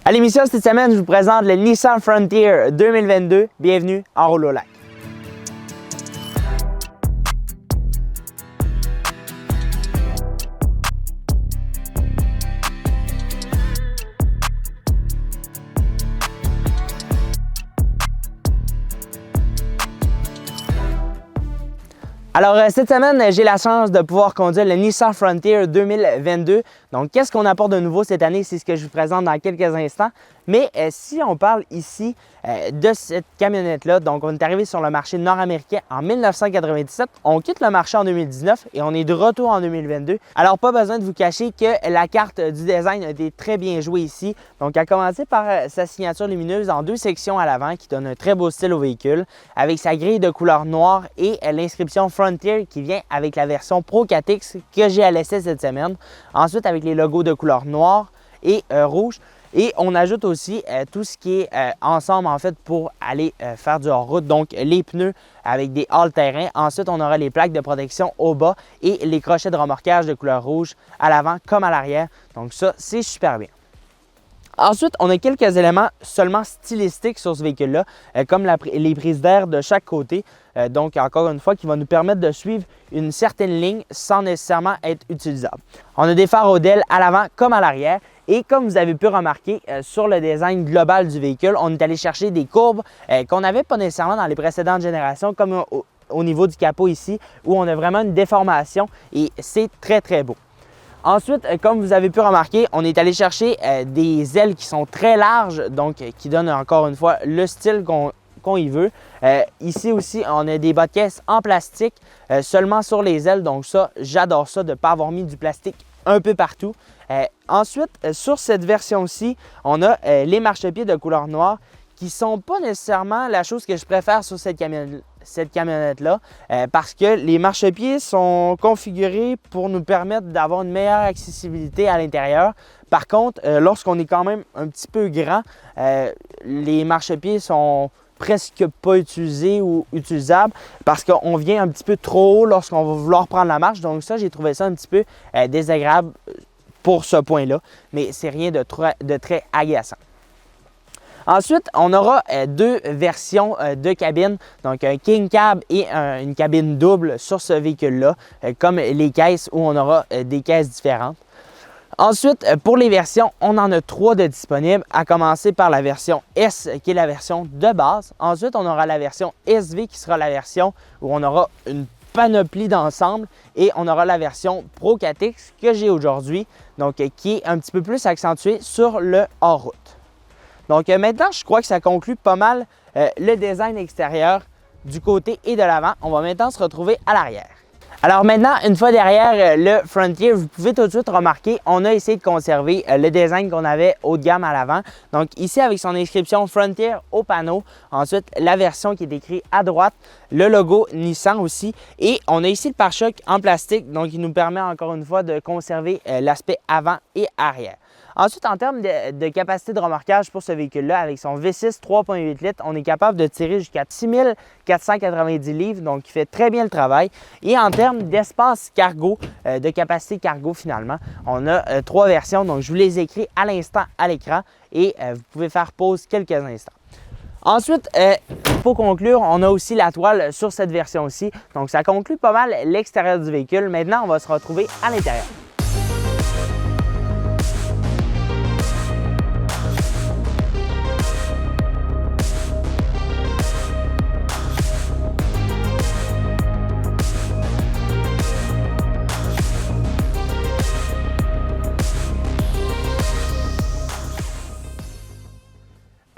À l'émission cette semaine, je vous présente le Nissan Frontier 2022. Bienvenue en Rololac. Alors, cette semaine, j'ai la chance de pouvoir conduire le Nissan Frontier 2022. Donc, qu'est-ce qu'on apporte de nouveau cette année? C'est ce que je vous présente dans quelques instants. Mais si on parle ici de cette camionnette-là, donc on est arrivé sur le marché nord-américain en 1997. On quitte le marché en 2019 et on est de retour en 2022. Alors, pas besoin de vous cacher que la carte du design a été très bien jouée ici. Donc, à commencer par sa signature lumineuse en deux sections à l'avant qui donne un très beau style au véhicule, avec sa grille de couleur noire et l'inscription Frontier qui vient avec la version Pro 4X que j'ai à l'essai cette semaine. Ensuite, avec les logos de couleur noire et rouge. Et on ajoute aussi tout ce qui est ensemble en fait pour aller faire du hors-route. Donc les pneus avec des all-terrain. Ensuite, on aura les plaques de protection au bas et les crochets de remorquage de couleur rouge à l'avant comme à l'arrière. Donc ça, c'est super bien. Ensuite, on a quelques éléments seulement stylistiques sur ce véhicule-là, comme les prises d'air de chaque côté. Donc, encore une fois, qui va nous permettre de suivre une certaine ligne sans nécessairement être utilisable. On a des phares Odell à l'avant comme à l'arrière. Et comme vous avez pu remarquer sur le design global du véhicule, on est allé chercher des courbes qu'on n'avait pas nécessairement dans les précédentes générations, comme au niveau du capot ici, où on a vraiment une déformation et c'est très, très beau. Ensuite, comme vous avez pu remarquer, on est allé chercher des ailes qui sont très larges, donc qui donnent encore une fois le style qu'on y veut. Ici aussi, on a des bas de caisse en plastique seulement sur les ailes, donc ça, j'adore ça de ne pas avoir mis du plastique un peu partout. Ensuite, sur cette version-ci, on a les marchepieds de couleur noire qui ne sont pas nécessairement la chose que je préfère sur cette camionnette-là parce que les marchepieds sont configurés pour nous permettre d'avoir une meilleure accessibilité à l'intérieur. Par contre, lorsqu'on est quand même un petit peu grand, les marchepieds sont presque pas utilisés ou utilisables parce qu'on vient un petit peu trop haut lorsqu'on va vouloir prendre la marche. Donc ça, j'ai trouvé ça un petit peu désagréable pour ce point-là, mais c'est rien de très agaçant. Ensuite, on aura deux versions de cabine, donc un King Cab et une cabine double sur ce véhicule-là, comme les caisses où on aura des caisses différentes. Ensuite, pour les versions, on en a trois de disponibles, à commencer par la version S qui est la version de base. Ensuite, on aura la version SV qui sera la version où on aura une panoplie d'ensemble et on aura la version Pro 4X que j'ai aujourd'hui, donc qui est un petit peu plus accentuée sur le hors-route. Donc maintenant, je crois que ça conclut pas mal le design extérieur du côté et de l'avant. On va maintenant se retrouver à l'arrière. Alors maintenant, une fois derrière le Frontier, vous pouvez tout de suite remarquer, on a essayé de conserver le design qu'on avait haut de gamme à l'avant. Donc ici, avec son inscription Frontier au panneau. Ensuite, la version qui est écrite à droite, le logo Nissan aussi. Et on a ici le pare-choc en plastique, donc il nous permet encore une fois de conserver l'aspect avant et arrière. Ensuite, en termes de capacité de remorquage pour ce véhicule-là, avec son V6 3.8 litres, on est capable de tirer jusqu'à 6490 livres, donc il fait très bien le travail. Et en termes d'espace cargo, de capacité cargo finalement, on a trois versions, donc je vous les écris à l'instant à l'écran et vous pouvez faire pause quelques instants. Ensuite, pour conclure, on a aussi la toile sur cette version-ci, donc ça conclut pas mal l'extérieur du véhicule. Maintenant, on va se retrouver à l'intérieur.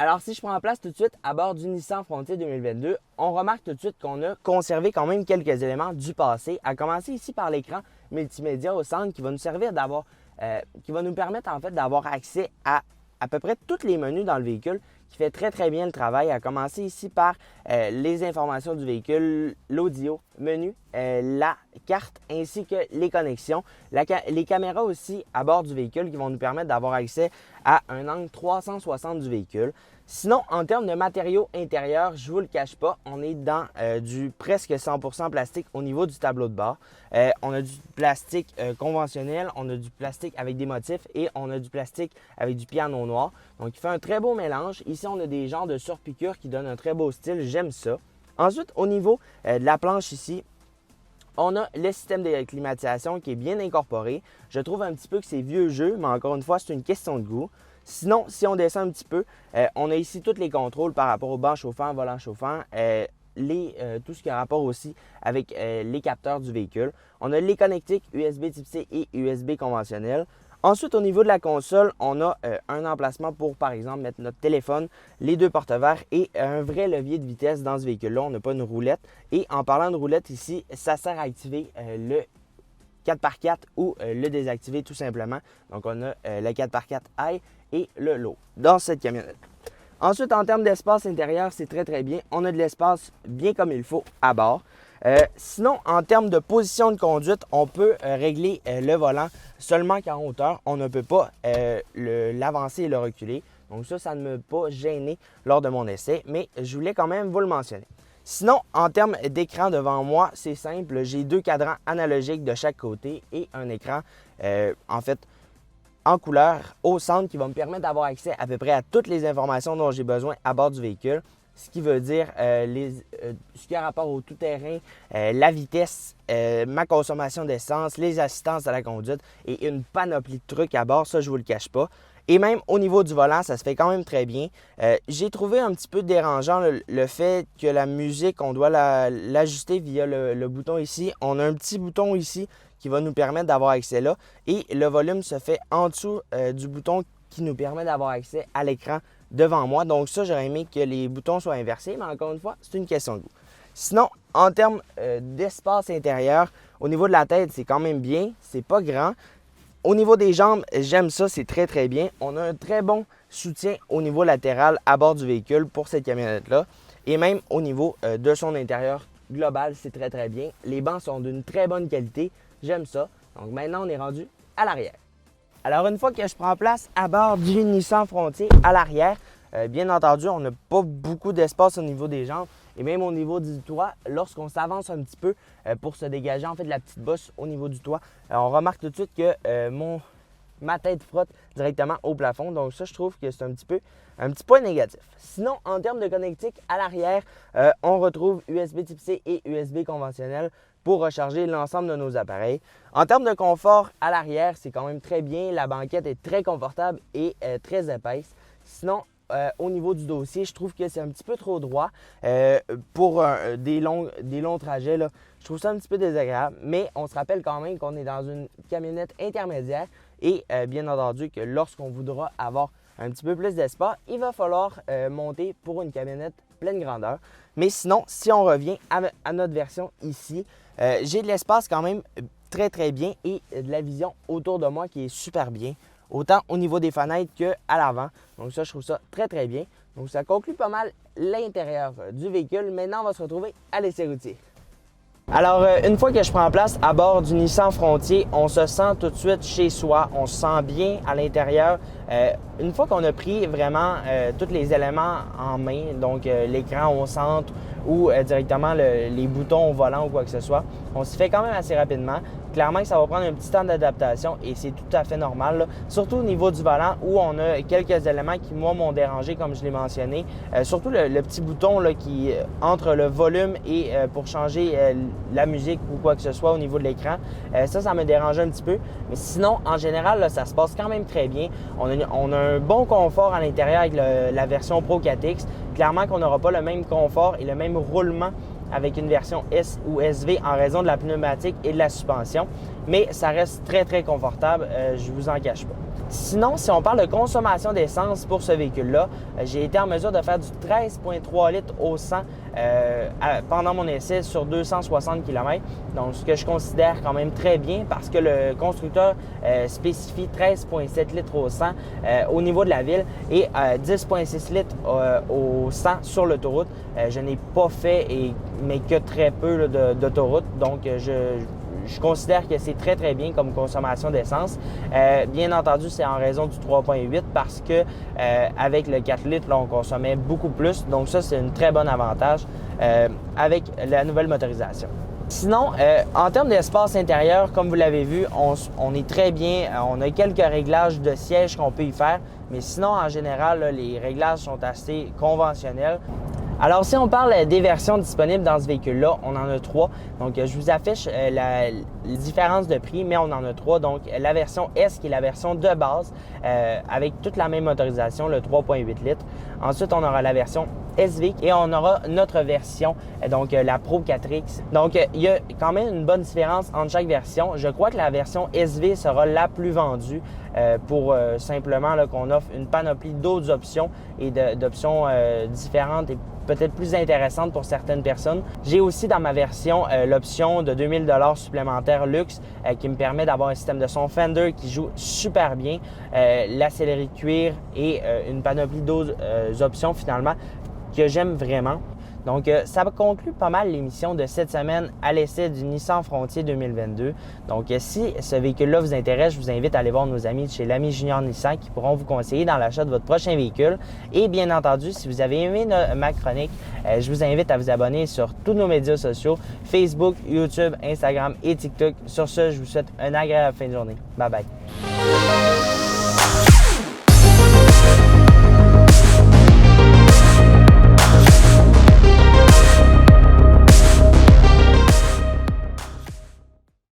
Alors, si je prends place tout de suite à bord du Nissan Frontier 2022, on remarque tout de suite qu'on a conservé quand même quelques éléments du passé, à commencer ici par l'écran multimédia au centre qui va nous servir qui va nous permettre en fait d'avoir accès à peu près tous les menus dans le véhicule, qui fait très très bien le travail, à commencer ici par les informations du véhicule, l'audio, menu la carte ainsi que les connexions. Les caméras aussi à bord du véhicule qui vont nous permettre d'avoir accès à un angle 360 du véhicule. Sinon, en termes de matériaux intérieurs, je ne vous le cache pas, on est dans du presque 100% plastique au niveau du tableau de bord. On a du plastique conventionnel, on a du plastique avec des motifs et on a du plastique avec du piano noir. Donc, il fait un très beau mélange. Ici, on a des genres de surpiqûres qui donnent un très beau style. J'aime ça. Ensuite, au niveau de la planche ici, on a le système de climatisation qui est bien incorporé. Je trouve un petit peu que c'est vieux jeu, mais encore une fois, c'est une question de goût. Sinon, si on descend un petit peu, on a ici tous les contrôles par rapport au banc chauffant, volant chauffant, tout ce qui a rapport aussi avec les capteurs du véhicule. On a les connectiques USB type C et USB conventionnel. Ensuite, au niveau de la console, on a un emplacement pour, par exemple, mettre notre téléphone, les deux porte-verres et un vrai levier de vitesse dans ce véhicule-là. On n'a pas une roulette. Et en parlant de roulette ici, ça sert à activer le 4x4 ou le désactiver tout simplement. Donc, on a le 4x4 High et le Low dans cette camionnette. Ensuite, en termes d'espace intérieur, c'est très, très bien. On a de l'espace bien comme il faut à bord. Sinon, en termes de position de conduite, on peut régler le volant seulement qu'en hauteur. On ne peut pas l'avancer et le reculer. Donc ça ne m'a pas gêné lors de mon essai, mais je voulais quand même vous le mentionner. Sinon, en termes d'écran devant moi, c'est simple. J'ai deux cadrans analogiques de chaque côté et un écran, en couleur au centre qui va me permettre d'avoir accès à peu près à toutes les informations dont j'ai besoin à bord du véhicule. Ce qui veut dire ce qui a rapport au tout-terrain, la vitesse, ma consommation d'essence, les assistances à la conduite et une panoplie de trucs à bord, ça je ne vous le cache pas. Et même au niveau du volant, ça se fait quand même très bien. J'ai trouvé un petit peu dérangeant le fait que la musique, on doit l'ajuster via le bouton ici. On a un petit bouton ici qui va nous permettre d'avoir accès là et le volume se fait en dessous du bouton qui nous permet d'avoir accès à l'écran devant moi. Donc ça, j'aurais aimé que les boutons soient inversés, mais encore une fois, c'est une question de goût. Sinon, en termes d'espace intérieur, au niveau de la tête, c'est quand même bien, c'est pas grand. Au niveau des jambes, j'aime ça, c'est très très bien. On a un très bon soutien au niveau latéral à bord du véhicule pour cette camionnette-là. Et même au niveau de son intérieur global, c'est très très bien. Les bancs sont d'une très bonne qualité, j'aime ça. Donc maintenant, on est rendu à l'arrière. Alors, une fois que je prends place à bord du Nissan Frontier à l'arrière, bien entendu, on n'a pas beaucoup d'espace au niveau des jambes et même au niveau du toit. Lorsqu'on s'avance un petit peu pour se dégager en fait de la petite bosse au niveau du toit, on remarque tout de suite que ma tête frotte directement au plafond. Donc ça, je trouve que c'est un petit point négatif. Sinon, en termes de connectique à l'arrière, on retrouve USB type C et USB conventionnel pour recharger l'ensemble de nos appareils. En termes de confort à l'arrière, c'est quand même très bien. La banquette est très confortable et très épaisse. Sinon, au niveau du dossier, je trouve que c'est un petit peu trop droit pour des longs trajets. Là. Je trouve ça un petit peu désagréable, mais on se rappelle quand même qu'on est dans une camionnette intermédiaire et bien entendu que lorsqu'on voudra avoir un petit peu plus d'espace, il va falloir monter pour une camionnette pleine grandeur. Mais sinon, si on revient à notre version ici, j'ai de l'espace quand même très très bien et de la vision autour de moi qui est super bien, autant au niveau des fenêtres qu'à l'avant. Donc ça, je trouve ça très très bien. Donc ça conclut pas mal l'intérieur du véhicule. Maintenant, on va se retrouver à l'essai routier. Alors, une fois que je prends place à bord du Nissan Frontier, on se sent tout de suite chez soi, on se sent bien à l'intérieur. Une fois qu'on a pris vraiment tous les éléments en main, donc l'écran au centre ou directement les boutons au volant ou quoi que ce soit, on s'y fait quand même assez rapidement. Clairement que ça va prendre un petit temps d'adaptation et c'est tout à fait normal, là. Surtout au niveau du volant où on a quelques éléments qui, moi, m'ont dérangé, comme je l'ai mentionné. Surtout le petit bouton là, qui entre le volume et pour changer la musique ou quoi que ce soit au niveau de l'écran. Ça me dérangeait un petit peu. Mais sinon, en général, là, ça se passe quand même très bien. On a un bon confort à l'intérieur avec la version Pro 4X. Clairement qu'on n'aura pas le même confort et le même roulement avec une version S ou SV en raison de la pneumatique et de la suspension. mais ça reste très, très confortable, je ne vous en cache pas. Sinon, si on parle de consommation d'essence pour ce véhicule-là, j'ai été en mesure de faire du 13,3 litres au 100 pendant mon essai sur 260 km. Donc, ce que je considère quand même très bien parce que le constructeur spécifie 13,7 litres au 100 au niveau de la ville et 10,6 litres au 100 sur l'autoroute. Je n'ai pas fait, mais que très peu d'autoroute. Donc, je considère que c'est très, très bien comme consommation d'essence. Bien entendu, c'est en raison du 3,8 parce que avec le 4 litres, là, on consommait beaucoup plus. Donc ça, c'est un très bon avantage avec la nouvelle motorisation. Sinon, en termes d'espace intérieur, comme vous l'avez vu, on est très bien. On a quelques réglages de siège qu'on peut y faire. Mais sinon, en général, là, les réglages sont assez conventionnels. Alors, si on parle des versions disponibles dans ce véhicule-là, on en a 3. Donc, je vous affiche la différence de prix, mais on en a 3. Donc, la version S qui est la version de base avec toute la même motorisation, le 3,8 litres. Ensuite, on aura la version SV et on aura notre version, donc la Pro 4X. Donc, il y a quand même une bonne différence entre chaque version. Je crois que la version SV sera la plus vendue pour simplement qu'on offre une panoplie d'autres options et d'options différentes et peut-être plus intéressantes pour certaines personnes. J'ai aussi dans ma version l'option de 2000 $ supplémentaires luxe qui me permet d'avoir un système de son Fender qui joue super bien, la sellerie de cuir et une panoplie d'autres options finalement que j'aime vraiment. Donc, ça conclut pas mal l'émission de cette semaine à l'essai du Nissan Frontier 2022. Donc, si ce véhicule-là vous intéresse, je vous invite à aller voir nos amis de chez l'Ami Junior Nissan qui pourront vous conseiller dans l'achat de votre prochain véhicule. Et bien entendu, si vous avez aimé ma chronique, je vous invite à vous abonner sur tous nos médias sociaux, Facebook, YouTube, Instagram et TikTok. Sur ce, je vous souhaite une agréable fin de journée. Bye bye!